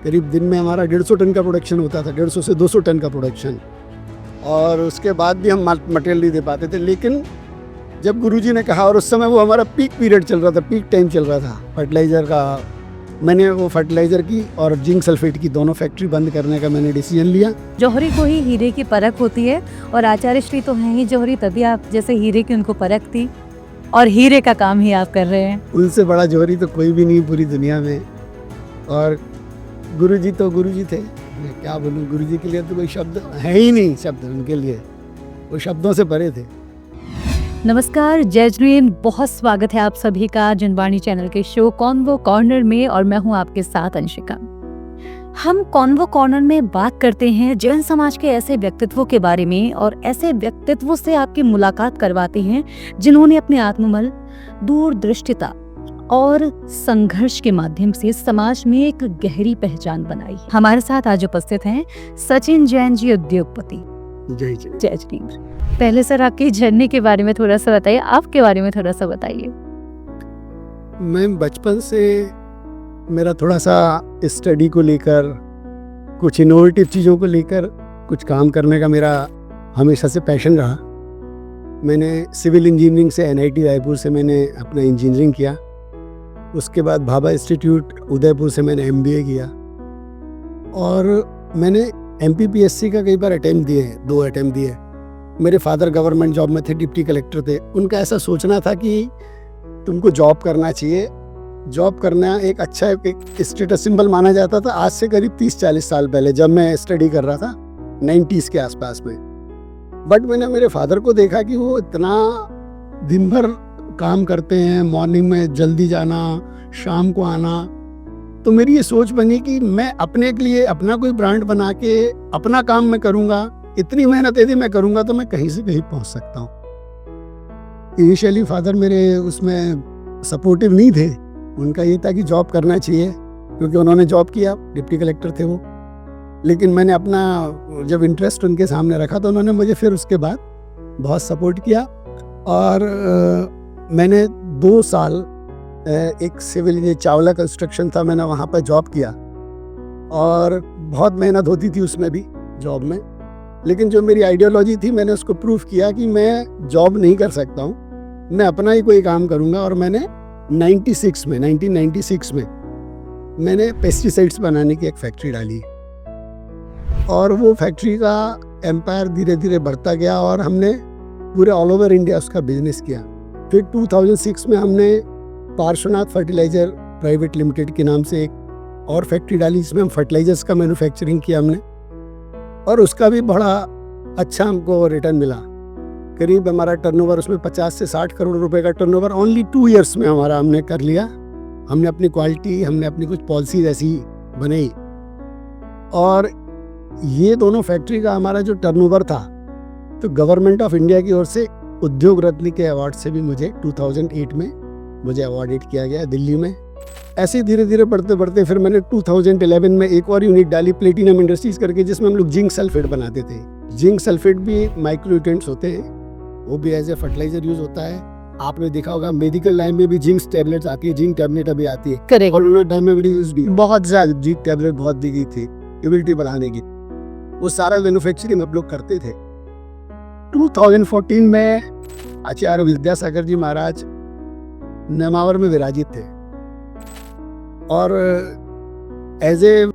करीब दिन में हमारा 150 टन का प्रोडक्शन होता था, 150 से 200 टन का प्रोडक्शन। और उसके बाद भी हम मटेरियल नहीं दे पाते थे। लेकिन जब गुरुजी ने कहा, और उस समय वो हमारा पीक पीरियड चल रहा था, पीक टाइम चल रहा था फर्टिलाइज़र का, मैंने वो फर्टिलाइज़र की और जिंक सल्फेट की दोनों फैक्ट्री बंद करने का मैंने डिसीजन लिया। जौहरी को ही हीरे की परख होती है, और आचार्य श्री तो हैं ही जौहरी, तभी आप जैसे हीरे की उनको परख थी और हीरे का काम ही आप कर रहे हैं। उनसे बड़ा जौहरी तो कोई भी नहीं पूरी दुनिया में। और गुरुजी तो गुरुजी थे, मैं क्या बोलूँ, गुरुजी के लिए तो कोई शब्द है ही नहीं, शब्द उनके लिए वो शब्दों से परे थे। नमस्कार, जय जैन, बहुत स्वागत है आप सभी का जनवाणी चैनल के शो कॉन्वो कॉर्नर में, और मैं हूं आपके साथ अंशिका। हम कॉन्वो कॉर्नर में बात करते हैं जैन समाज के ऐसे व्यक्तित्वों के बारे में, और ऐसे व्यक्तित्वों से आपकी मुलाकात करवाते हैं जिन्होंने अपने आत्मबल, दूरदृष्टिता और संघर्ष के माध्यम से समाज में एक गहरी पहचान बनाई। हमारे साथ आज उपस्थित हैं सचिन जैन जी, उद्योगपति। जय जय। जय जैन। पहले सर आपकी जर्नी के बारे में थोड़ा सा बताइए, आपके बारे में थोड़ा सा बताइए। मैं बचपन से मेरा थोड़ा सा स्टडी को लेकर, कुछ इनोवेटिव चीज़ों को लेकर कुछ काम करने का मेरा हमेशा से पैशन रहा। मैंने सिविल इंजीनियरिंग से NIT रायपुर से मैंने अपना इंजीनियरिंग किया। उसके बाद भाभा इंस्टीट्यूट उदयपुर से मैंने MBA किया। और मैंने MPPSC का कई बार अटैम्प्ट दिए हैं, 2 अटैम्प्ट दिए। मेरे फादर गवर्नमेंट जॉब में थे, डिप्टी कलेक्टर थे। उनका ऐसा सोचना था कि तुमको जॉब करना चाहिए, जॉब करना एक अच्छा एक स्टेटस सिंबल माना जाता था। आज से करीब 30-40 साल पहले, जब मैं स्टडी कर रहा था 90s के आसपास में। बट मैंने मेरे फादर को देखा कि वो इतना दिन भर काम करते हैं, मॉर्निंग में जल्दी जाना, शाम को आना। तो मेरी ये सोच बनी कि मैं अपने के लिए अपना कोई ब्रांड बना के अपना काम मैं करूँगा। इतनी मेहनत यदि मैं करूँगा तो मैं कहीं से कहीं पहुँच सकता हूँ। इनिशियली फादर मेरे उसमें सपोर्टिव नहीं थे। उनका ये था कि जॉब करना चाहिए, क्योंकि उन्होंने जॉब किया, डिप्टी कलेक्टर थे वो। लेकिन मैंने अपना जब इंटरेस्ट उनके सामने रखा तो उन्होंने मुझे फिर उसके बाद बहुत सपोर्ट किया। और मैंने 2 साल एक सिविल इंजीनियर, चावला कंस्ट्रक्शन था, मैंने वहाँ पर जॉब किया। और बहुत मेहनत होती थी उसमें भी, जॉब में। लेकिन जो मेरी आइडियोलॉजी थी, मैंने उसको प्रूफ किया कि मैं जॉब नहीं कर सकता हूँ, मैं अपना ही कोई काम करूँगा। और मैंने 1996 में मैंने पेस्टिसाइड्स बनाने की एक फैक्ट्री डाली। और वो फैक्ट्री का एम्पायर धीरे धीरे बढ़ता गया, और हमने पूरे ऑल ओवर इंडिया उसका बिजनेस किया। फिर 2006 में हमने पार्श्वनाथ फर्टिलाइज़र प्राइवेट लिमिटेड के नाम से एक और फैक्ट्री डाली, जिसमें हम फर्टिलाइजर्स का मैन्युफैक्चरिंग किया हमने। और उसका भी बड़ा अच्छा हमको रिटर्न मिला। करीब हमारा टर्नओवर उसमें 50 से 60 करोड़ रुपए का टर्नओवर ओनली 2 इयर्स में हमारा हमने कर लिया। हमने अपनी क्वालिटी, हमने अपनी कुछ पॉलिसीज ऐसी बनाई। और ये दोनों फैक्ट्री का हमारा जो टर्नओवर था, तो गवर्नमेंट ऑफ इंडिया की ओर से उद्योग रत्न के अवार्ड से भी मुझे 2008 में मुझे अवार्डेड किया गया दिल्ली में। ऐसे धीरे धीरे बढ़ते बढ़ते फिर मैंने 2011 में एक और यूनिट डाली, प्लेटिनम इंडस्ट्रीज करके, जिसमें हम लोग जिंक सल्फेट बनाते थे। जिंक सल्फेट भी माइक्रोन्यूट्रिएंट्स होते हैं, वो भी एज ए फर्टिलाइजर यूज होता है। आपने देखा होगा मेडिकल लाइन में भी जिंक टैबलेट्स आती है, जिंक टैबलेट अभी आती है। करेक्ट। और उन्होंने टाइम में भी यूज भी बहुत ज्यादा जिंक टैबलेट बहुत दी गई थी इम्यूनिटी बढ़ाने की। वो सारा मैन्युफैक्चरिंग हम लोग करते थे। 2014 में आचार्य विद्यासागर जी महाराज नेमावर में विराजित थे, और एज ए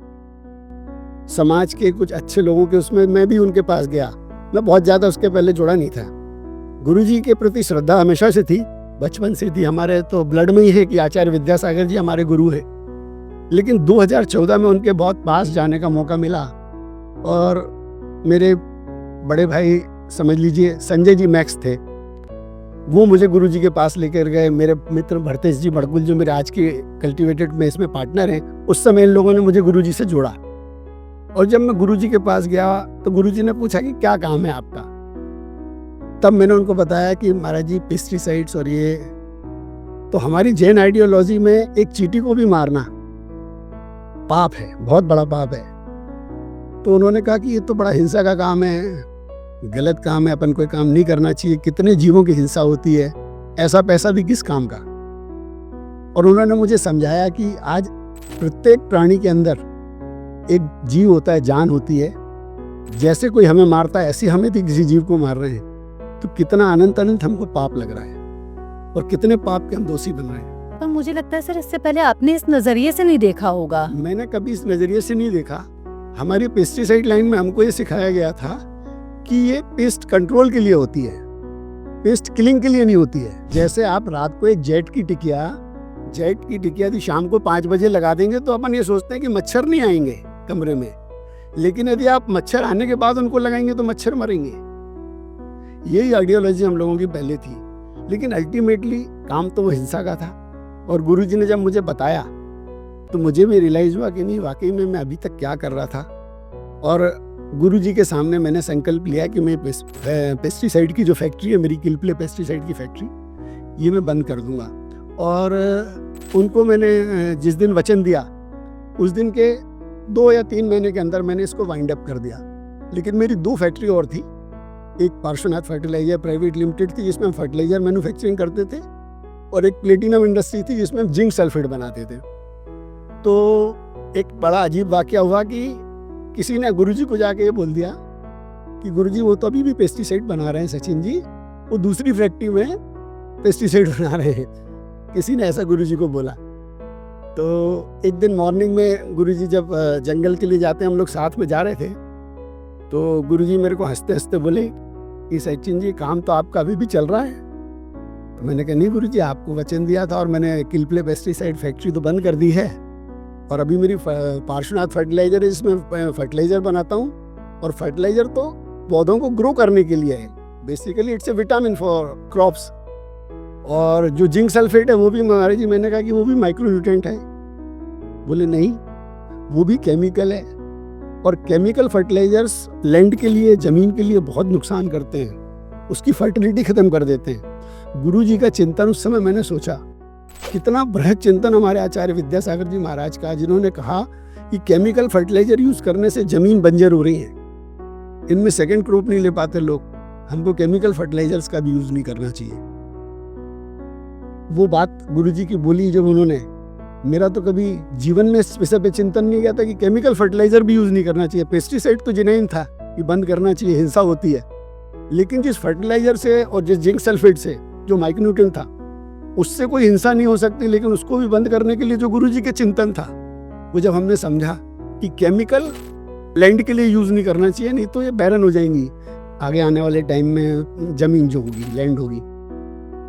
समाज के कुछ अच्छे लोगों के उसमें मैं भी उनके पास गया। मैं बहुत ज़्यादा उसके पहले जुड़ा नहीं था। गुरुजी के प्रति श्रद्धा हमेशा से थी, बचपन से थी, हमारे तो ब्लड में ही है कि आचार्य विद्यासागर जी हमारे गुरु है। लेकिन 2014 में उनके बहुत पास जाने का मौका मिला, और मेरे बड़े भाई समझ लीजिए संजय जी मैक्स थे, वो मुझे गुरुजी के पास लेकर गए। मेरे मित्र भरतेश जी भड़कुल, जो मेरे आज के कल्टीवेटेड में इसमें पार्टनर हैं, उस समय इन लोगों ने मुझे गुरुजी से जोड़ा। और जब मैं गुरुजी के पास गया तो गुरुजी ने पूछा कि क्या काम है आपका। तब मैंने उनको बताया कि महाराज जी पेस्टिसाइड्स और ये, तो हमारी जैन आइडियोलॉजी में एक चींटी को भी मारना पाप है, बहुत बड़ा पाप है। तो उन्होंने कहा कि ये तो बड़ा हिंसा का काम है, गलत काम है, अपन कोई काम नहीं करना चाहिए, कितने जीवों की हिंसा होती है, ऐसा पैसा भी किस काम का। और उन्होंने मुझे समझाया कि आज प्रत्येक प्राणी के अंदर एक जीव होता है, जान होती है, जैसे कोई हमें मारता है ऐसे हमें भी किसी जीव को मार रहे हैं, तो कितना अनंत अनंत हमको पाप लग रहा है और कितने पाप के हम दोषी बन रहे हैं। पर मुझे लगता है सर इससे पहले आपने इस नजरिए से नहीं देखा होगा। मैंने कभी इस नजरिए से नहीं देखा। हमारी पेस्टिसाइड लाइन में हमको ये सिखाया गया था कि ये पेस्ट कंट्रोल के लिए होती है, पेस्ट किलिंग के लिए नहीं होती है। जैसे आप रात को एक जेट की टिकिया यदि शाम को 5 बजे लगा देंगे तो अपन ये सोचते हैं कि मच्छर नहीं आएंगे कमरे में, लेकिन यदि आप मच्छर आने के बाद उनको लगाएंगे तो मच्छर मरेंगे। यही आइडियोलॉजी हम लोगों की पहले थी, लेकिन अल्टीमेटली काम तो वो हिंसा का था। और गुरुजी ने जब मुझे बताया तो मुझे भी रियलाइज हुआ कि नहीं, वाकई में मैं अभी तक क्या कर रहा था। और गुरुजी के सामने मैंने संकल्प लिया कि मैं पेस्टिसाइड की जो फैक्ट्री है मेरी, किलप्ले पेस्टिसाइड की फैक्ट्री, ये मैं बंद कर दूंगा। और उनको मैंने जिस दिन वचन दिया उस दिन के 2 या 3 महीने के अंदर मैंने इसको वाइंड अप कर दिया। लेकिन मेरी 2 फैक्ट्री और थी, एक पार्श्वनाथ फर्टिलाइजर प्राइवेट लिमिटेड थी जिसमें हम फर्टिलाइजर मैन्युफैक्चरिंग करते थे, और एक प्लेटिनम इंडस्ट्री थी जिसमें हम जिंक सल्फेट बनाते थे। तो एक बड़ा अजीब वाकया हुआ कि किसी ने गुरुजी को जाके ये बोल दिया कि गुरुजी वो तो अभी भी पेस्टिसाइड बना रहे हैं सचिन जी, वो दूसरी फैक्ट्री में पेस्टिसाइड बना रहे हैं। किसी ने ऐसा गुरुजी को बोला। तो एक दिन मॉर्निंग में गुरुजी जब जंगल के लिए जाते हैं, हम लोग साथ में जा रहे थे, तो गुरुजी मेरे को हंसते हंसते बोले कि सचिन जी काम तो आपका अभी भी चल रहा है। तो मैंने कहा नहीं गुरुजी, आपको वचन दिया था और मैंने किलप्ले पेस्टिसाइड फैक्ट्री तो बंद कर दी है, और अभी मेरी पार्श्वनाथ फर्टिलाइजर है जिसमें फर्टिलाइजर बनाता हूँ, और फर्टिलाइजर तो पौधों को ग्रो करने के लिए है, basically it's A vitamin for crops. और जो जिंक सल्फेट है वो भी महाराज जी, मैंने कहा कि वो भी माइक्रो न्यूट्रिएंट है। बोले नहीं, वो भी केमिकल है, और केमिकल फर्टिलाइजर्स लैंड के लिए, जमीन के लिए बहुत नुकसान करते हैं, उसकी फर्टिलिटी खत्म कर देते हैं। गुरुजी का चिंतन उस समय मैंने सोचा, कितना बृहद चिंतन हमारे आचार्य विद्यासागर जी महाराज का, जिन्होंने कहा कि केमिकल फर्टिलाइजर यूज करने से जमीन बंजर हो रही है, इनमें सेकंड क्रॉप नहीं ले पाते लोग, हमको केमिकल फर्टिलाइजर्स का भी यूज नहीं करना चाहिए। वो बात गुरुजी की बोली जब उन्होंने, मेरा तो कभी जीवन में इस विषय पे चिंतन नहीं किया था कि केमिकल फर्टिलाइजर भी यूज नहीं करना चाहिए। पेस्टिसाइड तो जेन्युइन था कि बंद करना चाहिए, हिंसा होती है, लेकिन जिस फर्टिलाइजर से और जिस जिंक सल्फेट से जो माइक्रोन्यूट्रिएंट था उससे कोई हिंसा नहीं हो सकती, लेकिन उसको भी बंद करने के लिए जो गुरुजी के चिंतन था, वो जब हमने समझा कि केमिकल लैंड के लिए यूज नहीं करना चाहिए, नहीं तो ये बैरन हो जाएंगी आगे आने वाले टाइम में, जमीन जो होगी, लैंड होगी।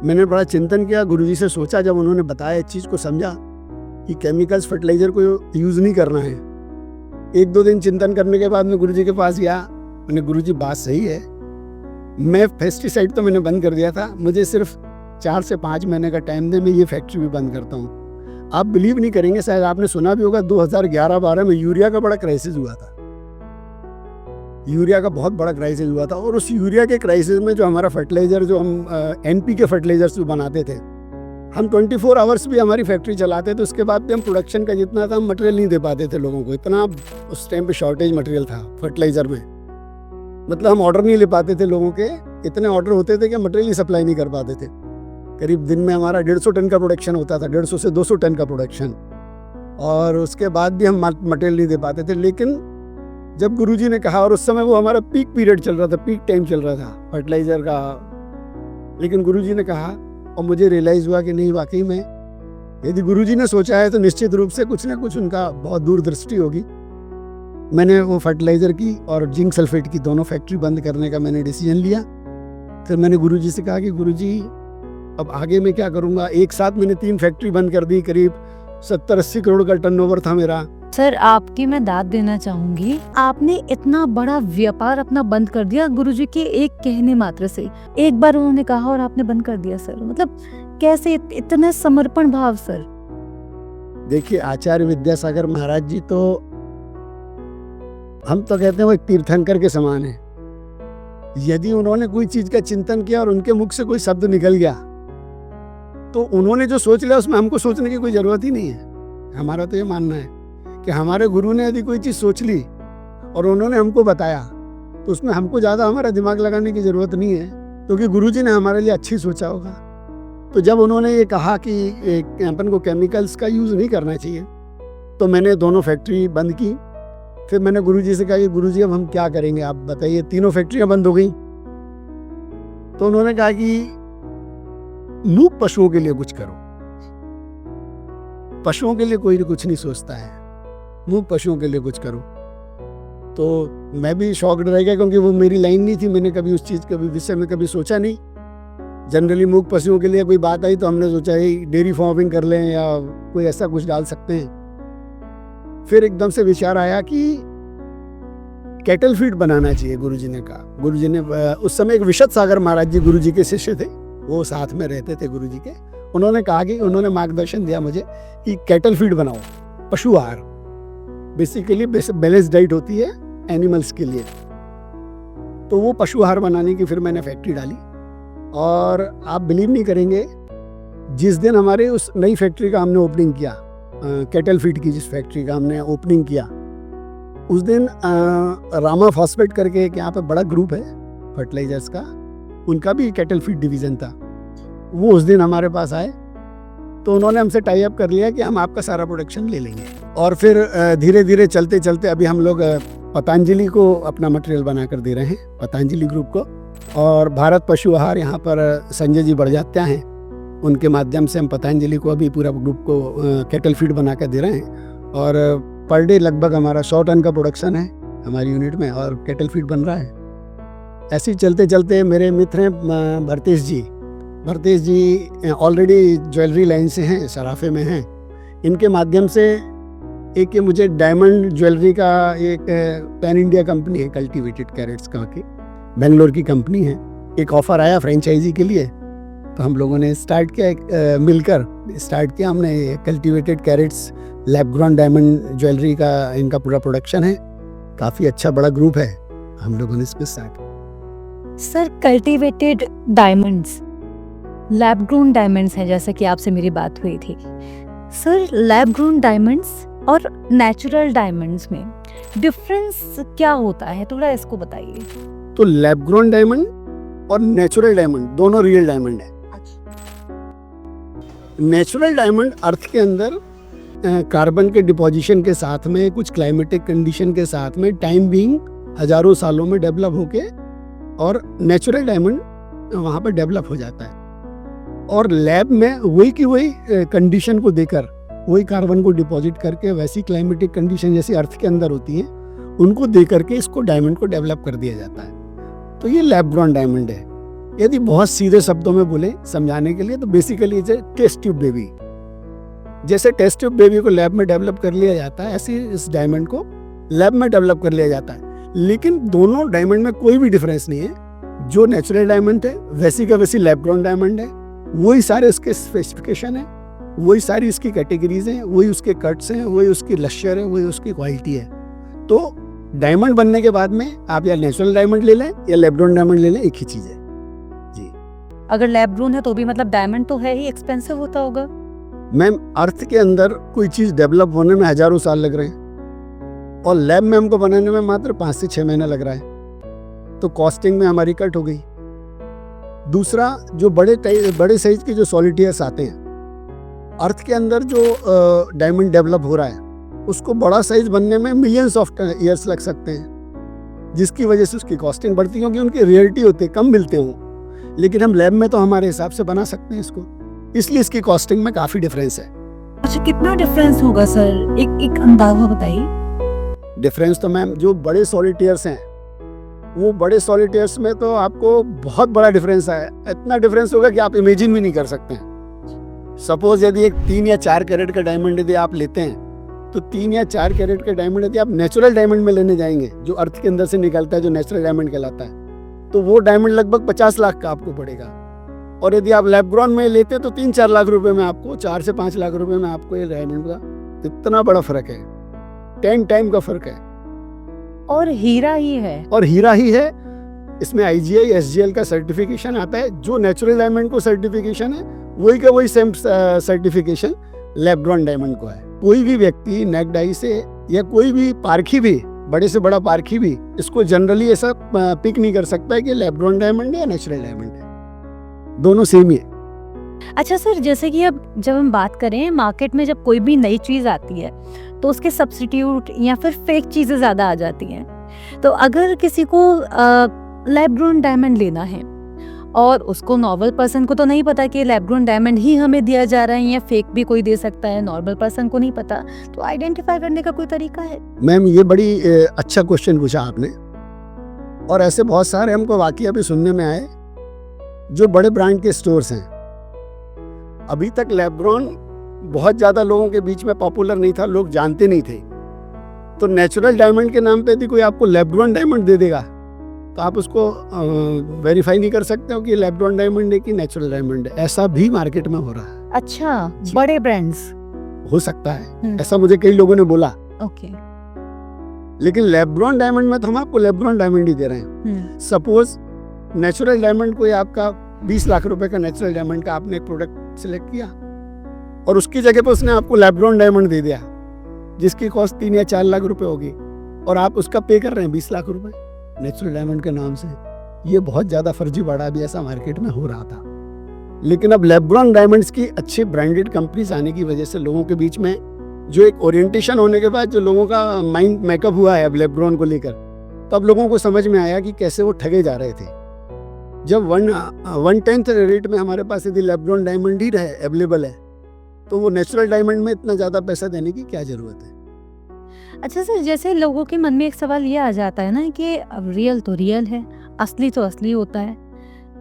मैंने बड़ा चिंतन किया, गुरुजी से सोचा, जब उन्होंने बताया इस चीज़ को समझा कि केमिकल्स फर्टिलाइजर को यूज़ नहीं करना है। 1-2 दिन चिंतन करने के बाद मैं गुरुजी के पास गया, मैंने गुरुजी बात सही है, मैं पेस्टिसाइड तो मैंने बंद कर दिया था, मुझे सिर्फ 4 से 5 महीने का टाइम दे, मैं ये फैक्ट्री भी बंद करता हूँ। आप बिलीव नहीं करेंगे, शायद आपने सुना भी होगा, 2011-12 में यूरिया का बड़ा क्राइसिस हुआ था, यूरिया का बहुत बड़ा क्राइसिस हुआ था। और उस यूरिया के क्राइसिस में जो हमारा फर्टिलाइजर, जो हम एनपी के फर्टिलाइजर्स बनाते थे, हम 24 आवर्स भी हमारी फैक्ट्री चलाते थे, उसके बाद भी हम प्रोडक्शन का जितना था हम मटेरियल नहीं दे पाते थे लोगों को, इतना उस टाइम पे शॉर्टेज मटेरियल था फर्टिलाइजर में, मतलब हम ऑर्डर नहीं ले पाते थे लोगों के, इतने ऑर्डर होते थे कि मटेरियल ही सप्लाई नहीं कर पाते थे। करीब दिन में हमारा 150 टन का प्रोडक्शन होता था, 150 से 200 टन का प्रोडक्शन, और उसके बाद भी हम मटेरियल नहीं दे पाते थे। लेकिन जब गुरुजी ने कहा, और उस समय वो हमारा पीक पीरियड चल रहा था, पीक टाइम चल रहा था फर्टिलाइजर का, लेकिन गुरुजी ने कहा और मुझे रियलाइज़ हुआ कि नहीं, वाकई में यदि गुरुजी ने सोचा है तो निश्चित रूप से कुछ ना कुछ उनका बहुत दूरदृष्टि होगी। मैंने वो फर्टिलाइज़र की और जिंक सल्फेट की दोनों फैक्ट्री बंद करने का मैंने डिसीजन लिया। फिर मैंने गुरुजी से कहा कि गुरुजी अब आगे मैं क्या करूँगा। एक साथ मैंने 3 फैक्ट्री बंद कर दी, करीब 70-80 करोड़ का टर्नओवर था मेरा। सर आपकी मैं दाद देना चाहूंगी, आपने इतना बड़ा व्यापार अपना बंद कर दिया गुरुजी के एक कहने मात्र से, एक बार उन्होंने कहा और आपने बंद कर दिया। सर मतलब कैसे इतने समर्पण भाव। सर देखिए, आचार्य विद्यासागर महाराज जी तो हम तो कहते हैं वो एक तीर्थंकर के समान है। यदि उन्होंने कोई चीज का चिंतन किया और उनके मुख से कोई शब्द निकल गया तो उन्होंने जो सोच लिया उसमें हमको सोचने की कोई जरूरत ही नहीं है। हमारा तो ये मानना है कि हमारे गुरु ने यदि कोई चीज़ सोच ली और उन्होंने हमको बताया तो उसमें हमको ज़्यादा हमारा दिमाग लगाने की ज़रूरत नहीं है, क्योंकि गुरुजी ने हमारे लिए अच्छी सोचा होगा। तो जब उन्होंने ये कहा कि अपन को केमिकल्स का यूज़ नहीं करना चाहिए, तो मैंने दोनों फैक्ट्री बंद की फिर मैंने गुरुजी से कहा कि गुरुजी अब हम क्या करेंगे, आप बताइए, तीनों फैक्ट्रियां बंद हो गई। तो उन्होंने कहा कि मूक पशुओं के लिए कुछ करो। पशुओं के लिए कोई कुछ नहीं सोचता है, मूक पशुओं के लिए कुछ करो। तो मैं भी शॉक्ड रह गया, क्योंकि वो मेरी लाइन नहीं थी, मैंने कभी उस चीज़ के विषय में कभी सोचा नहीं। जनरली मूक पशुओं के लिए कोई बात आई तो हमने सोचा ही डेयरी फार्मिंग कर लें या कोई ऐसा कुछ डाल सकते हैं। फिर एकदम से विचार आया कि कैटल फीड बनाना चाहिए, गुरुजी ने कहा। गुरुजी ने उस समय एक विशद सागर महाराज जी गुरुजी के शिष्य थे, वो साथ में रहते थे गुरुजी के। उन्होंने कहा कि उन्होंने मार्गदर्शन दिया मुझे कि कैटल फीड बनाओ, पशु आहार, बेसिकली बैलेंस डाइट होती है एनिमल्स के लिए। तो वो पशु आहार बनाने की फिर मैंने फैक्ट्री डाली। और आप बिलीव नहीं करेंगे, जिस दिन हमारे उस नई फैक्ट्री का हमने ओपनिंग किया, कैटल फीड की जिस फैक्ट्री का हमने ओपनिंग किया, उस दिन रामा फॉस्फेट करके एक यहाँ पे बड़ा ग्रुप है फर्टिलाइजर्स का, उनका भी कैटल फीड डिवीज़न था। वो उस दिन हमारे पास आए, तो उन्होंने हमसे टाई अप कर लिया कि हम आपका सारा प्रोडक्शन ले लेंगे। और फिर धीरे धीरे चलते चलते अभी हम लोग पतंजलि को अपना मटेरियल बना कर दे रहे हैं, पतंजलि ग्रुप को। और भारत पशु आहार यहाँ पर संजय जी बड़जात्या हैं, उनके माध्यम से हम पतंजलि को अभी पूरा ग्रुप को कैटल फीड बना कर दे रहे हैं। और पर डे लगभग हमारा 100 टन का प्रोडक्शन है हमारी यूनिट में, और कैटल फीड बन रहा है। ऐसे ही चलते चलते मेरे मित्र हैं भरतेश जी ऑलरेडी ज्वेलरी लाइन से हैं, सराफे में हैं। इनके माध्यम से एक ये मुझे डायमंड ज्वेलरी का एक पैन इंडिया कंपनी है, कल्टीवेटेड कैरेट्स का की बेंगलोर की कंपनी है, एक ऑफर आया फ्रेंचाइजी के लिए। तो हम लोगों ने स्टार्ट किया, मिलकर स्टार्ट किया हमने cultivated carats lab grown diamond jewellery का, इनका पूरा प्रोडक्शन है। काफ़ी अच्छा बड़ा ग्रुप है, हम लोगों ने इसमें start. Sir, cultivated diamonds, lab grown diamonds हैं, जैसा कि आपसे मेरी बात हुई थी। सर, लैब ग्रोन डायमंड्स और नेचुरल डायमंड्स में डिफरेंस क्या होता है, थोड़ा इसको बताइए। तो लैब ग्रोन डायमंड और नेचुरल डायमंड दोनों रियल डायमंड है। नेचुरल डायमंड अर्थ के अंदर कार्बन के डिपोजिशन के साथ में, कुछ क्लाइमेटिक कंडीशन के साथ में, टाइम बीइंग हजारों सालों में डेवलप होके, और नेचुरल डायमंड वहाँ पर डेवलप हो जाता है। और लैब में वही की वही कंडीशन को देकर, वही कार्बन को डिपॉजिट करके, वैसी क्लाइमेटिक कंडीशन जैसी अर्थ के अंदर होती हैं, उनको दे करके इसको डायमंड को डेवलप कर दिया जाता है। तो ये लैब ग्रोन डायमंड है। यदि बहुत सीधे शब्दों में बोले समझाने के लिए, तो बेसिकली इसे टेस्ट ट्यूब बेबी, जैसे टेस्ट ट्यूब बेबी को लैब में डेवलप कर लिया जाता है, ऐसे इस डायमंड को लैब में डेवलप कर लिया जाता है। लेकिन दोनों डायमंड में कोई भी डिफरेंस नहीं है। जो नेचुरल डायमंड है वैसी का वैसी लैब ग्रोन डायमंड है, वही सारे उसके स्पेसिफिकेशन है, वही सारी उसकी कैटेगरीज हैं, वही उसके कट्स हैं, वही उसकी लश्यर है, वही उसकी क्वालिटी है। तो डायमंड बनने के बाद में आप या नेचुरल डायमंड ले लें या लैब ग्रोन डायमंड ले लें, एक ही चीज़ है जी। अगर लैब ग्रोन है तो भी मतलब डायमंड तो है ही, एक्सपेंसिव होता होगा। मैम, अर्थ के अंदर कोई चीज़ डेवलप होने में हजारों साल लग रहे हैं, और लैब में हमको बनाने में मात्र 5 से 6 महीने लग रहा है। तो कॉस्टिंग में हमारी कट हो गई। दूसरा, जो बड़े साइज के जो सॉलिटेयर्स आते हैं, अर्थ के अंदर जो डायमंड डेवलप हो रहा है, उसको बड़ा साइज बनने में मिलियंस ऑफ ईयर्स लग सकते हैं, जिसकी वजह से उसकी कॉस्टिंग बढ़ती है, क्योंकि उनकी रेयरिटी होती है, कम मिलते हों। लेकिन हम लैब में तो हमारे हिसाब से बना सकते हैं इसको, इसलिए इसकी कॉस्टिंग में काफ़ी डिफरेंस है। अच्छा, कितना डिफरेंस होगा सर, एक अंदाजा बताइए। डिफरेंस तो मैम, जो बड़े सॉलिटेयर्स हैं, वो बड़े सॉलिटेयर्स में तो आपको बहुत बड़ा डिफरेंस है। इतना डिफरेंस होगा कि आप इमेजिन भी नहीं कर सकते हैं। सपोज यदि एक 3 या 4 कैरेट का डायमंड यदि आप लेते हैं, तो 3 या 4 कैरेट का डायमंड यदि आप नेचुरल डायमंड में लेने जाएंगे, जो अर्थ के अंदर से निकलता है, जो नेचुरल डायमंड कहलाता है, तो वो डायमंड लगभग 50 लाख का आपको पड़ेगा। और यदि आप लैब ग्रोन में लेते तो 3-4 लाख रुपए में आपको, 4 से 5 लाख रुपए में आपको ये डायमंड का इतना बड़ा फर्क है, 10 टाइम का फर्क है। और हीरा ही है। इसमें IGI SGL का सर्टिफिकेशन आता है। जो नेचुरल डायमंड को सर्टिफिकेशन है, वही का वही same certification lab grown diamond को है। कोई भी व्यक्ति नेक्ड आई से, या कोई भी पारखी भी, बड़े से बड़ा पारखी भी, इसको जनरली ऐसा पिक नहीं कर सकता है कि लैब ग्रोन डायमंड है या नेचुरल डायमंड है, दोनों सेम ही है। अच्छा सर, जैसे कि अब जब हम बात करें मार्केट में, जब कोई भी नई चीज़ आती है तो उसके सब्स्टिट्यूट या फिर फेक चीज़ें ज़्यादा आ जाती हैं। तो अगर किसी को लैब ग्रोन डायमंड लेना है और उसको नॉर्मल पर्सन को तो नहीं पता कि लैब ग्रोन डायमंड ही हमें दिया जा रहा है या फेक भी कोई दे सकता है, नॉर्मल पर्सन को नहीं पता, तो आइडेंटिफाई करने का कोई तरीका है? मैम ये बड़ी अच्छा क्वेश्चन पूछा आपने, और ऐसे बहुत सारे हमको वाकई अभी सुनने में आए जो बड़े ब्रांड के स्टोर्स हैं। अभी तक लैब ग्रोन बहुत ज़्यादा लोगों के बीच में पॉपुलर नहीं था, लोग जानते नहीं थे। तो नेचुरल डायमंड के नाम पे यदि कोई आपको लैब ग्रोन डायमंड दे देगा तो आप उसको वेरीफाई नहीं कर सकते हो कि लैब ग्रोन डायमंड है कि नेचुरल डायमंड है। ऐसा भी मार्केट में हो रहा है। अच्छा, जी। बड़े ब्रांड्स हो सकता है, ऐसा मुझे कई लोगों ने बोला। ओके। लेकिन लैब ग्रोन डायमंड में तो हम आपको लैब ग्रोन डायमंड ही दे रहे हैं। सपोज नेचुरल डायमंड कोई आपका 20 लाख रुपए का नेचुरल डायमंड का आपने एक प्रोडक्ट सिलेक्ट किया और उसकी जगह पे उसने आपको लैब ग्रोन डायमंड दे दिया जिसकी कॉस्ट 3 या 4 लाख रुपए होगी और आप उसका पे कर रहे हैं 20 लाख रुपए नेचुरल डायमंड के नाम से। ये बहुत ज़्यादा फर्जीवाड़ा भी ऐसा मार्केट में हो रहा था। लेकिन अब लैब ग्रोन डायमंड्स की अच्छे ब्रांडेड कंपनीज आने की वजह से लोगों के बीच में जो एक ओरिएंटेशन होने के बाद जो लोगों का माइंड मेकअप हुआ है अब लैब ग्रोन को लेकर, तो अब लोगों को समझ में आया कि कैसे वो ठगे जा रहे थे। जब 1/10 रेट में हमारे पास यदि लैब ग्रोन डायमंड ही रहे अवेलेबल है तो वो नेचुरल डायमंड में इतना ज़्यादा पैसा देने की क्या ज़रूरत है। अच्छा सर, जैसे लोगों के मन में एक सवाल ये आ जाता है ना कि अब रियल तो रियल है, असली तो असली होता है।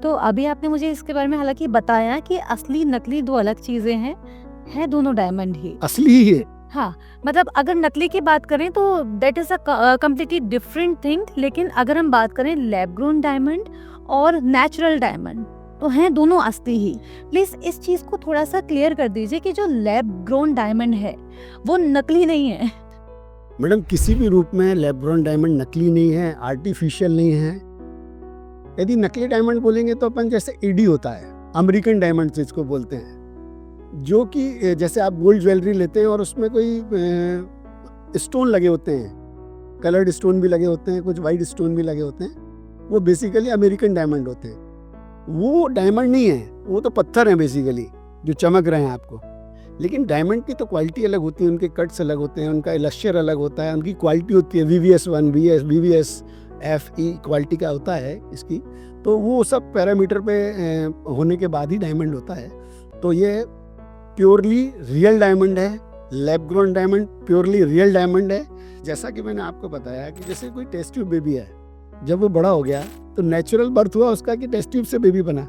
तो अभी आपने मुझे इसके बारे में हालांकि बताया कि असली नकली दो अलग चीज़ें हैं, है दोनों डायमंड ही। असली ही है। हाँ, मतलब अगर नकली की बात करें तो that is a completely different thing. लेकिन अगर हम बात करें लैब ग्रोन डायमंड और नेचुरल डायमंड तो हैं दोनों असली ही। प्लीज़ इस चीज़ को थोड़ा सा क्लियर कर दीजिए कि जो लैब ग्रोन डायमंड है वो नकली नहीं है। मैडम किसी भी रूप में लैब ग्रोन डायमंड नकली नहीं है, आर्टिफिशियल नहीं है। यदि नकली डायमंड बोलेंगे तो अपन जैसे ईडी होता है, अमेरिकन डायमंड जिसको बोलते हैं, जो कि जैसे आप गोल्ड ज्वेलरी लेते हैं और उसमें कोई स्टोन लगे होते हैं, कलर्ड स्टोन भी लगे होते हैं, कुछ वाइट स्टोन भी लगे होते हैं, वो बेसिकली अमेरिकन डायमंड होते हैं। वो डायमंड नहीं है, वो तो पत्थर हैं बेसिकली जो चमक रहे हैं आपको। लेकिन डायमंड की तो क्वालिटी अलग होती है, उनके कट्स अलग होते हैं, उनका लश्यर अलग होता है, उनकी क्वालिटी होती है VVS1 VVS FE क्वालिटी का होता है इसकी। तो वो सब पैरामीटर पे होने के बाद ही डायमंड होता है। तो ये प्योरली रियल डायमंड है, lab grown diamond purely real diamond है। जैसा कि मैंने आपको बताया कि जैसे कोई टेस्ट ट्यूब बेबी है, जब वो बड़ा हो गया तो नेचुरल बर्थ हुआ उसका कि टेस्ट ट्यूब से बेबी बना,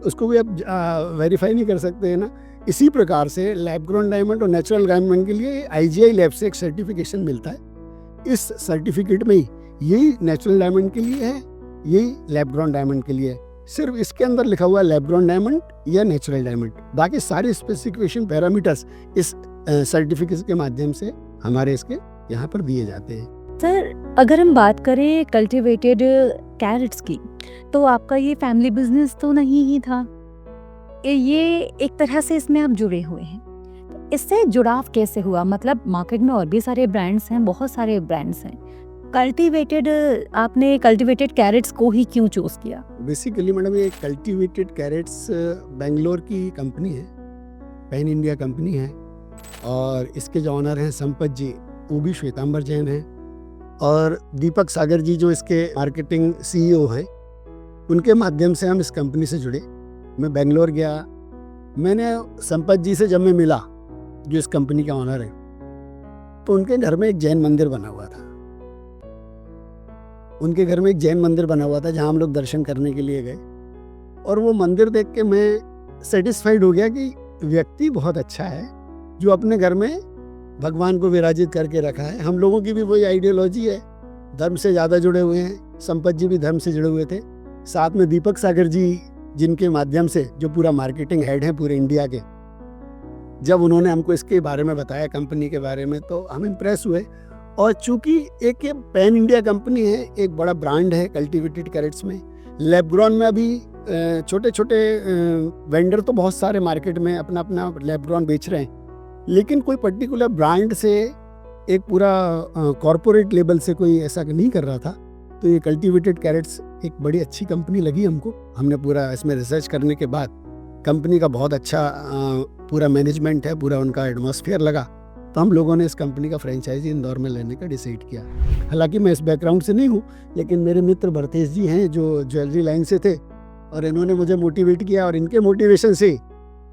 उसको भी आप वेरीफाई नहीं कर सकते है ना। इसी प्रकार से लैब ग्रोन डायमंड और नेचुरल डायमंड के लिए IGI लैब से एक सर्टिफिकेशन मिलता है। इस सर्टिफिकेट में यही नेचुरल डायमंड के लिए है, यही लैब ग्रोन डायमंड के लिए है। सिर्फ इसके अंदर लिखा हुआ है लैब ग्रोन डायमंड या नेचुरल डायमंड, बाकी सारे स्पेसिफिकेशन पैरामीटर्स इस सर्टिफिकेट के माध्यम से हमारे इसके यहाँ पर दिए जाते हैं। सर अगर हम बात करें कल्टिवेटेड कैरेट्स की, तो आपका ये फैमिली बिजनेस तो नहीं ही था, ये एक तरह से इसमें आप जुड़े हुए हैं। तो इससे जुड़ाव कैसे हुआ? मतलब मार्केट में और भी सारे ब्रांड्स हैं, बहुत सारे ब्रांड्स हैं, कल्टिवेटेड आपने कल्टिवेटेड कैरेट्स को ही क्यों चूज किया? बेसिकली मैडम ये कल्टिवेटेड कैरेट्स बेंगलोर की कंपनी है, पैन इंडिया कंपनी है, और इसके जो ऑनर हैं संपत जी, वो भी श्वेतांबर जैन हैं, और दीपक सागर जी जो इसके मार्केटिंग CEO हैं, उनके माध्यम से हम इस कंपनी से जुड़े। मैं बेंगलोर गया, मैंने संपत जी से जब मैं मिला जो इस कंपनी का ऑनर है, तो उनके घर में एक जैन मंदिर बना हुआ था। उनके घर में एक जैन मंदिर बना हुआ था जहाँ हम लोग दर्शन करने के लिए गए, और वो मंदिर देख के मैं सेटिस्फाइड हो गया कि व्यक्ति बहुत अच्छा है जो अपने घर में भगवान को विराजित करके रखा है। हम लोगों की भी वही आइडियोलॉजी है, धर्म से ज़्यादा जुड़े हुए हैं, संपत जी भी धर्म से जुड़े हुए थे, साथ में दीपक सागर जी जिनके माध्यम से जो पूरा मार्केटिंग हेड हैं पूरे इंडिया के, जब उन्होंने हमको इसके बारे में बताया कंपनी के बारे में तो हम इम्प्रेस हुए। और चूंकि एक ये पैन इंडिया कंपनी है, एक बड़ा ब्रांड है कल्टिवेटेड कैरेट्स में, लैब ग्रोन में अभी छोटे छोटे वेंडर तो बहुत सारे मार्केट में अपना अपना लैब ग्रोन बेच रहे हैं, लेकिन कोई पर्टिकुलर ब्रांड से एक पूरा कॉरपोरेट लेवल से कोई ऐसा नहीं कर रहा था। तो ये कल्टिवेटेड कैरेट्स एक बड़ी अच्छी कंपनी लगी हमको। हमने पूरा इसमें रिसर्च करने के बाद, कंपनी का बहुत अच्छा पूरा मैनेजमेंट है, पूरा उनका एटमॉस्फेयर लगा, तो हम लोगों ने इस कंपनी का फ्रेंचाइजी इंदौर में लेने का डिसाइड किया। हालांकि मैं इस बैकग्राउंड से नहीं हूँ, लेकिन मेरे मित्र भरतेश जी हैं जो ज्वेलरी लाइन से थे, और इन्होंने मुझे मोटिवेट किया, और इनके मोटिवेशन से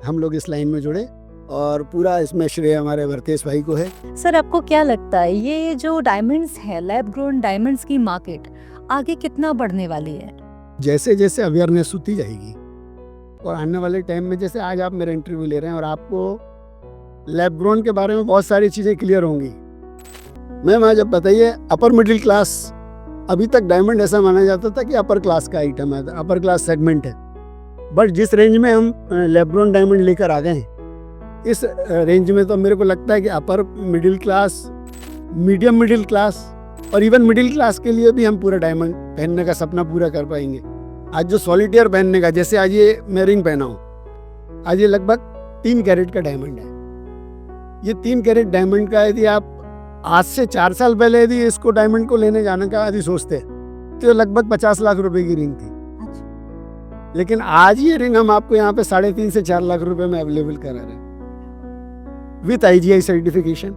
हम लोग इस लाइन में जुड़े, और पूरा इसमें श्रेय हमारे भरतेश भाई को है। सर आपको क्या लगता है ये जो डायमंड्स है, लैब ग्रोन डायमंड्स की मार्केट आगे कितना बढ़ने वाली है? जैसे जैसे अवेयरनेस होती जाएगी, और आने वाले टाइम में, जैसे आज आप मेरा इंटरव्यू ले रहे हैं और आपको लैब ग्रोन के बारे में बहुत सारी चीज़ें क्लियर होंगी। मैम आज आप बताइए, अपर मिडिल क्लास, अभी तक डायमंड ऐसा माना जाता था कि अपर क्लास का आइटम है, अपर क्लास सेगमेंट है, बट जिस रेंज में हम लैब ग्रोन डायमंड लेकर आ गए हैं, इस रेंज में तो मेरे को लगता है कि upper middle class, medium middle class और इवन मिडिल क्लास के लिए भी हम पूरा डायमंड पहनने का सपना पूरा कर पाएंगे। आज जो सॉलिटेयर पहनने का, जैसे आज ये मैं रिंग पहना हूँ, आज ये लगभग 3 कैरेट का डायमंड है। ये 3 कैरेट डायमंड का यदि आप आज से 4 साल पहले यदि इसको डायमंड को लेने जाने का यदि सोचते तो लगभग 50 लाख रुपए की रिंग थी। लेकिन आज ये रिंग हम आपको यहाँ पे 3.5 से 4 लाख रुपए में अवेलेबल करा रहे हैं विथ IGI सर्टिफिकेशन।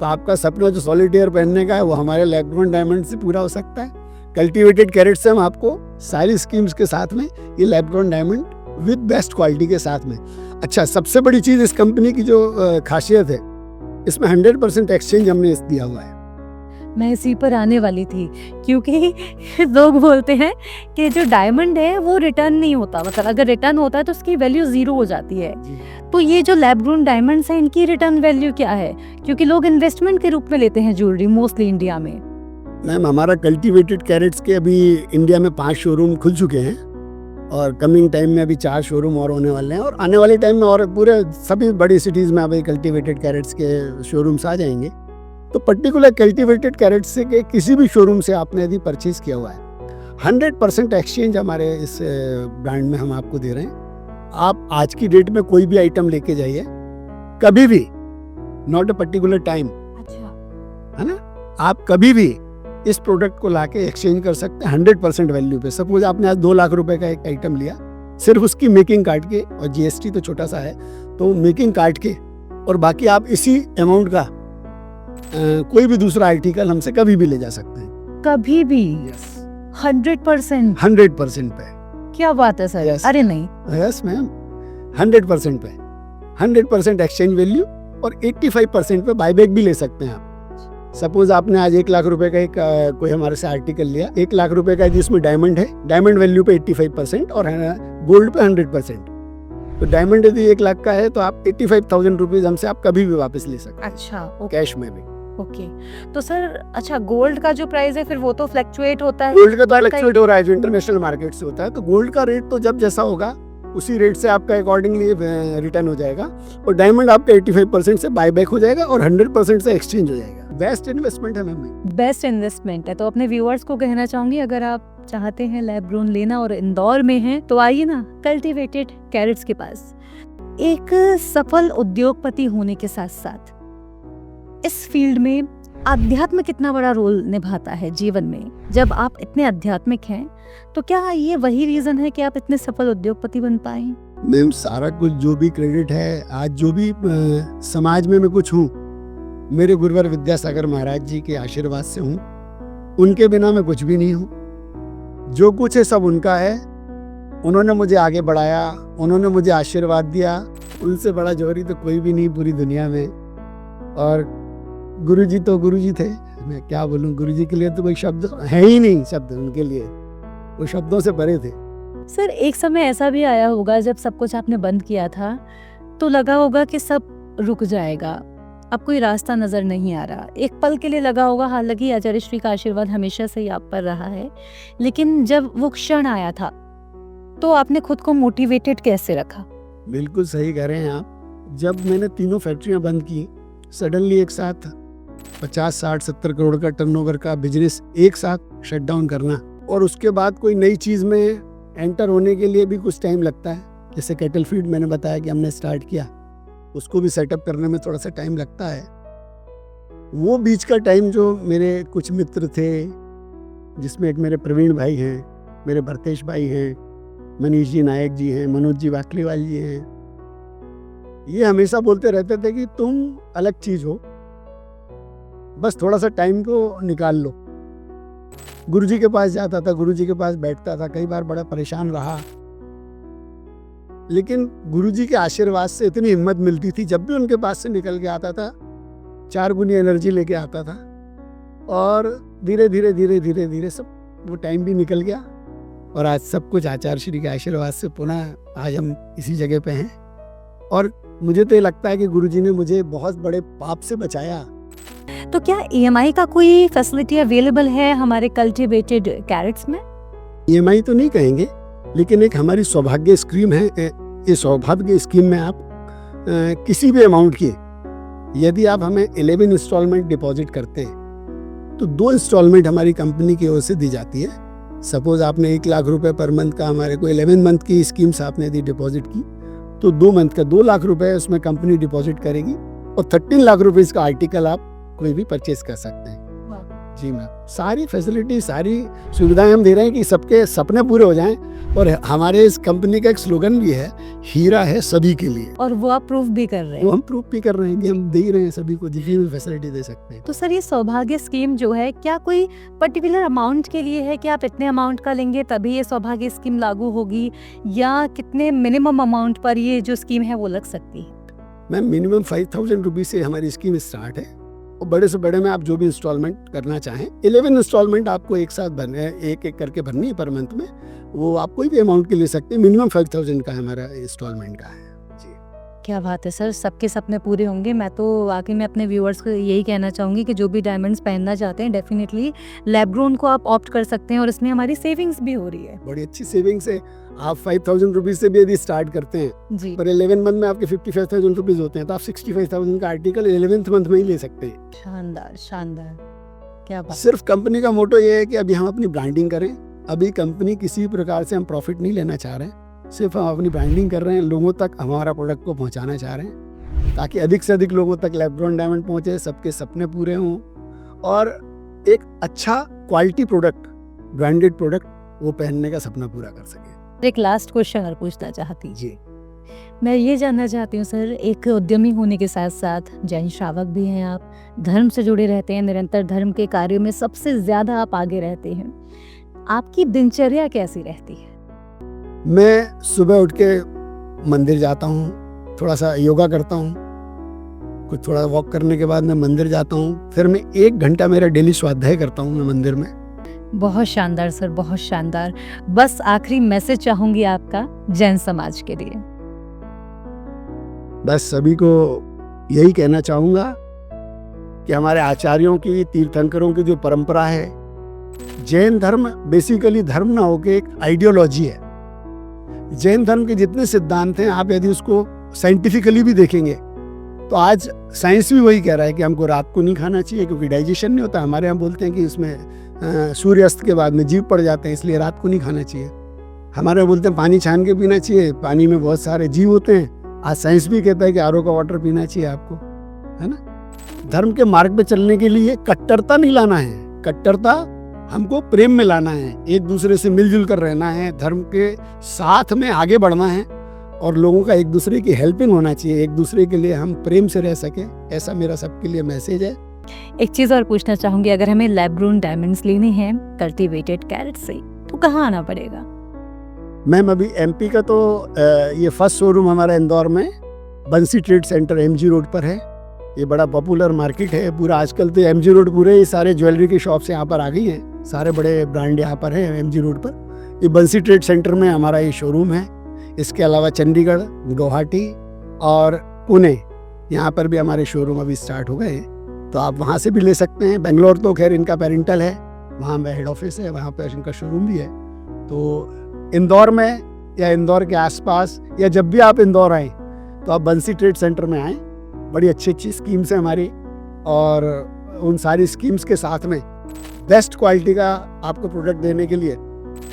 तो आपका सपना जो सॉलिटेयर पहनने का है वो हमारे लैब ग्रोन डायमंड से पूरा हो सकता है। कल्टिवेटेड कैरेट से हम आपको सारी स्कीम्स के साथ में ये lab grown diamond with best quality के साथ में। अच्छा, सबसे बड़ी चीज़ इस कंपनी की जो खासियत है, इसमें 100% एक्सचेंज हमने दिया हुआ है। मैं इसी पर आने वाली थी, क्योंकि लोग बोलते हैं कि जो डायमंड है वो रिटर्न नहीं होता, मतलब अगर रिटर्न होता है तो उसकी वैल्यू 0 हो जाती है। तो ये जो लैब ग्रोन डायमंड्स हैं, इनकी रिटर्न वैल्यू क्या है? क्योंकि लोग इन्वेस्टमेंट के रूप में लेते हैं ज्वेलरी मोस्टली इंडिया में। मैम हमारा कल्टिवेटेड कैरेट्स के अभी इंडिया में 5 शोरूम खुल चुके हैं, और कमिंग टाइम में अभी 4 शोरूम और होने वाले हैं, और आने वाले टाइम में और पूरे सभी बड़ी सिटीज़ में अभी कल्टिवेटेड कैरेट्स के शोरूम्स आ जाएंगे। तो पर्टिकुलर कल्टिवेटेड कैरेट्स से के किसी भी शोरूम से आपने यदि परचेज किया हुआ है, 100% एक्सचेंज हमारे इस ब्रांड में हम आपको दे रहे हैं। आप आज की डेट में कोई भी आइटम लेके जाइए, कभी भी, नॉट अ पर्टिकुलर टाइम, है ना, आप कभी भी इस प्रोडक्ट को लाके एक्सचेंज कर सकते हैं 100% वैल्यू पे। सपोज आपने आज 2 लाख रुपए का एक आइटम लिया, सिर्फ उसकी मेकिंग काट के, और GST तो छोटा सा है, तो मेकिंग काट के, और बाकी आप इसी अमाउंट का कोई भी दूसरा आर्टिकल हमसे कभी भी ले जा सकते हैं। कभी भी? यस, 100% पे। क्या बात है सर। Yes. अरे नहीं, यस मैम, 100% पे, 100% एक्सचेंज वैल्यू, और 85% पे बाईबैक भी ले सकते हैं आप। सपोज आपने आज 1 लाख रुपए का एक कोई हमारे से आर्टिकल लिया, 1 लाख रुपए का जिसमें डायमंड है, डायमंड वैल्यू पे 85% और गोल्ड पे 100%। तो डायमंड यदि 1 लाख का है तो आप 85,000 रुपीज हमसे आप कभी भी वापस ले सकते हैं। अच्छा, कैश में भी। ओके। तो सर अच्छा, गोल्ड का जो प्राइस है फिर वो तो फ्लक्चुएट होता है? गोल्ड का तो फ्लक्चुएट हो रहा है, जो इंटरनेशनल मार्केट से होता है, तो गोल्ड का रेट तो जब जैसा होगा उसी रेट से आपका अकॉर्डिंगली रिटर्न हो जाएगा, और डायमंड आपका 85% से बायबैक हो जाएगा और 100% से एक्सचेंज हो जाएगा। बेस्ट इन्वेस्टमेंट है मैम, बेस्ट इन्वेस्टमेंट है। तो अपने व्यूअर्स को कहना चाहूंगी, अगर आप चाहते हैं लैब ग्रोन लेना और इंदौर में हैं, तो आइए ना कल्टिवेटेड कैरेट्स के पास। एक सफल उद्योगपति होने के साथ साथ इस फील्ड में आध्यात्म कितना बड़ा रोल निभाता है जीवन में? जब आप इतने आध्यात्मिक हैं, तो क्या ये वही रीजन है कि आप इतने सफल उद्योगपति बन पाए? मैम सारा कुछ जो भी क्रेडिट है, आज जो भी समाज में मैं कुछ हूँ, मेरे गुरुवर विद्यासागर महाराज जी के आशीर्वाद से हूँ। उनके बिना मैं कुछ भी नहीं हूँ। जो कुछ है सब उनका है। उन्होंने मुझे आगे बढ़ाया, उन्होंने मुझे आशीर्वाद दिया। उनसे बड़ा जोहरी तो कोई भी नहीं पूरी दुनिया में। और गुरुजी तो गुरुजी थे, मैं क्या बोलूं, गुरुजी के लिए तो कोई शब्द है ही नहीं, शब्द उनके लिए वो शब्दों से परे थे। सर एक समय ऐसा भी आया होगा जब सब कुछ आपने बंद किया था, तो लगा होगा कि सब रुक जाएगा, अब कोई रास्ता नजर नहीं आ रहा। एक पल के लिए लगा होगा, हालांकि आचार्य श्री का आशीर्वाद हमेशा से ही आप पर रहा है, लेकिन जब वो क्षण आया था तो आपने खुद को मोटिवेटेड कैसे रखा? बिल्कुल सही कह रहे हैं आप। जब मैंने तीनों फैक्ट्रियां बंद की, सडनली एक साथ 50, 60, 70 करोड़ का टर्नओवर का बिजनेस एक साथ शट डाउन करना, और उसके बाद कोई नई चीज़ में एंटर होने के लिए भी कुछ टाइम लगता है। जैसे कैटल फीड मैंने बताया कि हमने स्टार्ट किया, उसको भी सेटअप करने में थोड़ा सा टाइम लगता है। वो बीच का टाइम जो मेरे कुछ मित्र थे, जिसमें एक मेरे प्रवीण भाई हैं, मेरे भरतेश भाई हैं, मनीष जी नायक जी हैं, मनोज जी वाकलीवाल जी हैं, ये हमेशा बोलते रहते थे कि तुम अलग चीज हो, बस थोड़ा सा टाइम को निकाल लो। गुरुजी के पास जाता था, गुरुजी के पास बैठता था, कई बार बड़ा परेशान रहा, लेकिन गुरुजी के आशीर्वाद से इतनी हिम्मत मिलती थी, जब भी उनके पास से निकल के आता था 4 गुनी एनर्जी लेके आता था। और धीरे धीरे धीरे धीरे धीरे सब वो टाइम भी निकल गया और आज सब कुछ आचार्य श्री के आशीर्वाद से पुनः आज हम इसी जगह पे हैं। और मुझे तो ये लगता है कि गुरुजी ने मुझे बहुत बड़े पाप से बचाया। तो क्या EMI का कोई फैसिलिटी अवेलेबल है हमारे कल्टीवेटेड कैरेट्स में? EMI तो नहीं कहेंगे, लेकिन एक हमारी सौभाग्य स्कीम है। ये सौभाग्य स्कीम में आप किसी भी अमाउंट की, यदि आप हमें 11 इंस्टॉलमेंट डिपॉजिट करते हैं तो 2 इंस्टॉलमेंट हमारी कंपनी की ओर से दी जाती है। सपोज आपने 1 लाख रुपए पर मंथ का हमारे को 11 मंथ की स्कीम से आपने दी डिपॉजिट की, तो 2 मंथ का 2 लाख रुपए उसमें कंपनी डिपॉजिट करेगी और 13 लाख रुपए का आर्टिकल आप कोई भी परचेज कर सकते हैं। जी मैम, सारी फैसिलिटी, सारी सुविधाएं हम दे रहे हैं कि सबके सपने पूरे हो जाएं। और हमारे इस कंपनी का एक स्लोगन भी है, हीरा है सभी के लिए। और वो आप प्रूफ भी कर रहे वो हैं। हम प्रूफ भी कर रहे हैं कि हम दे ही रहे हैं सभी को, जितनी भी फैसिलिटी दे सकते हैं। तो सर, ये सौभाग्य स्कीम जो है, क्या कोई पर्टिकुलर अमाउंट के लिए है कि आप इतने अमाउंट का लेंगे तभी ये सौभाग्य स्कीम लागू होगी, या कितने मिनिमम अमाउंट पर ये जो स्कीम है वो लग सकती है? मैम, मिनिमम 5000 रुपीज से हमारी स्कीम स्टार्ट है और बड़े से बड़े में आप जो भी इंस्टॉलमेंट करना चाहें, 11 इंस्टॉलमेंट आपको एक साथ भरने हैं, एक एक करके भरनी है पर मंथ में। वो आप कोई भी अमाउंट के ले सकते हैं। मिनिमम 5000 का हमारा इंस्टॉलमेंट का है। जी, क्या बात है सर, सबके सपने पूरे होंगे। मैं तो वाकई में अपने व्यूअर्स को यही कहना चाहूँगी कि जो भी डायमंड्स पहनना चाहते हैं, डेफिनेटली लैब-ग्रोन को आप ऑप्ट कर सकते हैं और इसमें हमारी सेविंग्स भी हो रही है। बड़ी अच्छी सेविंग्स है। आप 5000 रुपीज से भी यदि स्टार्ट करते हैं जी, पर 11 मंथ में आपके 55,000 रुपीज होते हैं, तो आप 65,000 का आर्टिकल 11th मंथ में ही ले सकते हैं। शानदार शानदार, क्या बात। सिर्फ कंपनी का मोटो ये है कि अभी हम अपनी ब्रांडिंग करें। अभी कंपनी किसी प्रकार से हम प्रॉफिट नहीं लेना चाह रहे हैं, सिर्फ हम अपनी ब्रांडिंग कर रहे हैं, लोगों तक हमारा प्रोडक्ट को पहुंचाना चाह रहे हैं, ताकि अधिक से अधिक लोगों तक लैब-ग्रोन डायमंड पहुंचे, सबके सपने पूरे हों और एक अच्छा क्वालिटी प्रोडक्ट, ब्रांडेड प्रोडक्ट वो पहनने का सपना पूरा कर सके। एक लास्ट क्वेश्चन और पूछना चाहती जी, मैं ये जानना चाहती हूँ सर, एक उद्यमी होने के साथ साथ जैन श्रावक भी हैं आप, धर्म से जुड़े रहते हैं, निरंतर धर्म के कार्यों में सबसे ज्यादा आप आगे रहते हैं। आपकी दिनचर्या कैसी रहती है? मैं सुबह उठ के मंदिर जाता हूँ, थोड़ा सा योगा करता हूँ, कुछ थोड़ा वॉक करने के बाद मैं मंदिर जाता हूँ, फिर मैं 1 घंटा मेरा डेली स्वाध्याय करता हूँ मैं मंदिर में। बहुत शानदार सर, बहुत शानदार। बस आखिरी मैसेज चाहूंगी आपका जैन समाज के लिए। बस सभी को यही कहना चाहूँगा कि हमारे आचार्यों की, तीर्थंकरों की जो परंपरा है, जैन धर्म बेसिकली धर्म ना होके एक आइडियोलॉजी है। जैन धर्म के जितने सिद्धांत हैं, आप यदि उसको साइंटिफिकली भी देखेंगे तो आज साइंस भी वही कह रहा है कि हमको रात को नहीं खाना चाहिए क्योंकि डाइजेशन नहीं होता। हमारे यहाँ बोलते हैं कि इसमें सूर्यास्त के बाद में जीव पड़ जाते हैं, इसलिए रात को नहीं खाना चाहिए। हमारे यहाँ बोलते हैं पानी छान के पीना चाहिए, पानी में बहुत सारे जीव होते हैं। आज साइंस भी कहता है कि आरओ का वाटर पीना चाहिए आपको, है ना। धर्म के मार्ग पे चलने के लिए कट्टरता नहीं लाना है, कट्टरता हमको प्रेम में लाना है, एक दूसरे से मिलजुल कर रहना है, धर्म के साथ में आगे बढ़ना है और लोगों का एक दूसरे की हेल्पिंग होना चाहिए, एक दूसरे के लिए हम प्रेम से रह सके, ऐसा मेरा सबके लिए मैसेज है। एक चीज और पूछना चाहूंगी, अगर हमें लैब-ग्रोन डायमंड्स लेने हैं कल्टीवेटेड कैरेट से, तो कहाँ आना पड़ेगा? मैम, अभी एमपी का तो ये फर्स्ट शोरूम हमारा इंदौर में बंसी ट्रेड सेंटर एमजी रोड पर है। ये बड़ा पॉपुलर मार्केट है पूरा। आजकल तो एमजी रोड पूरे ये सारे ज्वेलरी की शॉप्स यहाँ पर आ गई हैं, सारे बड़े ब्रांड यहाँ पर है एमजी रोड पर। ये बंसी ट्रेड सेंटर में हमारा ये शोरूम है। इसके अलावा चंडीगढ़, गुवाहाटी और पुणे यहाँ पर भी हमारे शोरूम अभी स्टार्ट हो गए हैं, तो आप वहाँ से भी ले सकते हैं। बेंगलोर तो खैर इनका पेरेंटल है, वहाँ में हेड ऑफिस है, वहाँ पर इनका शोरूम भी है। तो इंदौर में या इंदौर के आसपास या जब भी आप इंदौर आएँ तो आप बंसी ट्रेड सेंटर में आएँ। बड़ी अच्छी अच्छी स्कीम्स है हमारी और उन सारी स्कीम्स के साथ में बेस्ट क्वालिटी का आपको प्रोडक्ट देने के लिए,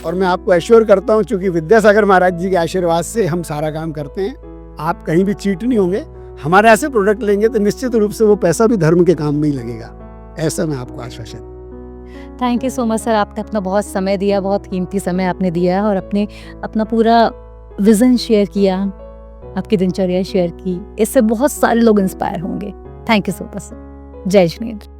और मैं आपको एश्योर करता हूँ क्योंकि विद्यासागर महाराज जी के आशीर्वाद से हम सारा काम करते हैं, आप कहीं भी चीट नहीं होंगे। हमारे ऐसे प्रोडक्ट लेंगे तो निश्चित रूप से वो पैसा भी धर्म के काम में ही लगेगा, ऐसा मैं आपको आश्वासन। Thank you so much sir, आपने अपना बहुत समय दिया, बहुत कीमती समय आपने दिया और अपना पूरा विजन शेयर किया। आपकी दिनचर्या शेयर की, इससे बहुत सारे लोग इंस्पायर होंगे। Thank you so much sir. जय जिनेंद्र।